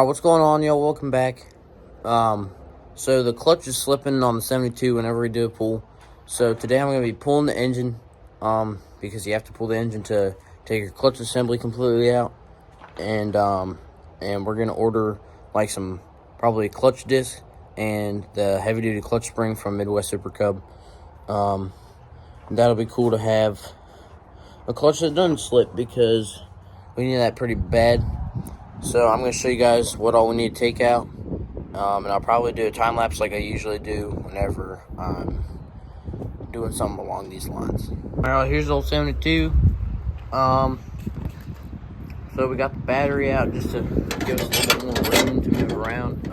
What's going on, y'all? Welcome back. So the clutch is slipping on the 72 whenever we do a pull. So today I'm going to be pulling the engine, because you have to pull the engine to take your clutch assembly completely out. And we're going to order like some, probably a clutch disc and the heavy-duty clutch spring from Midwest Super Cub. That'll be cool to have a clutch that doesn't slip because we need that pretty bad. So I'm going to show you guys what all we need to take out. And I'll probably do a time lapse like I usually do whenever I'm doing something along these lines. Alright, here's the old 72. So we got the battery out just to give us a little bit more room to move around.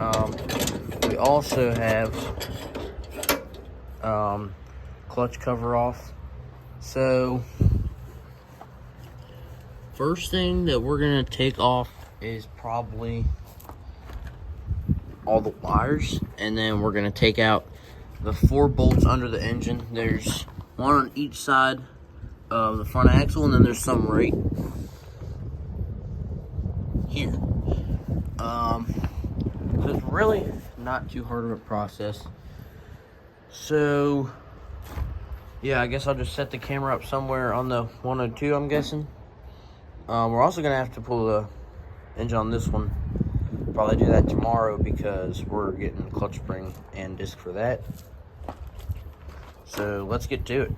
We also have clutch cover off. So first thing that we're gonna take off is probably all the wires, and then we're gonna take out the 4 bolts under the engine. There's one on each side of the front axle, and then there's some right here. So it's really not too hard of a process. So yeah, I guess I'll just set the camera up somewhere on the 102, I'm guessing. We're also gonna have to pull the engine on this one. Probably do that tomorrow because we're getting the clutch spring and disc for that. So let's get to it.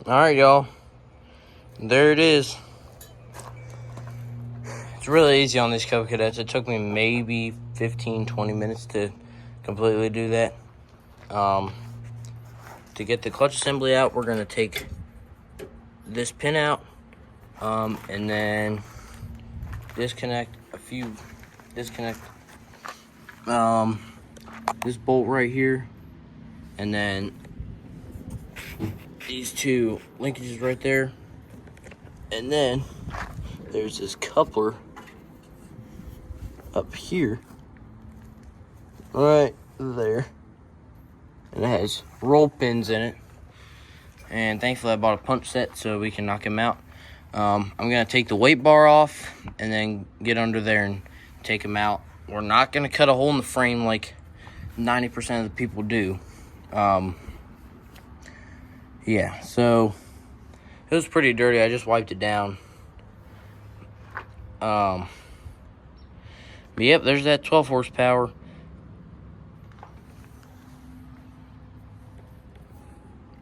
Alright, y'all. There it is. It's really easy on these Cub Cadets. It took me maybe 15-20 minutes to completely do that. To get the clutch assembly out, we're going to take this pin out, and then disconnect this bolt right here, and then these 2 linkages right there, and then there's this coupler up here right there, and it has roll pins in it, and thankfully I bought a punch set so we can knock him out. I'm gonna take the weight bar off and then get under there and take him out. We're not gonna cut a hole in the frame like 90% of the people do. Yeah, so it was pretty dirty. I just wiped it down. But yep, there's that 12 horsepower. Thank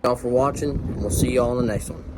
y'all for watching, and we'll see y'all on the next one.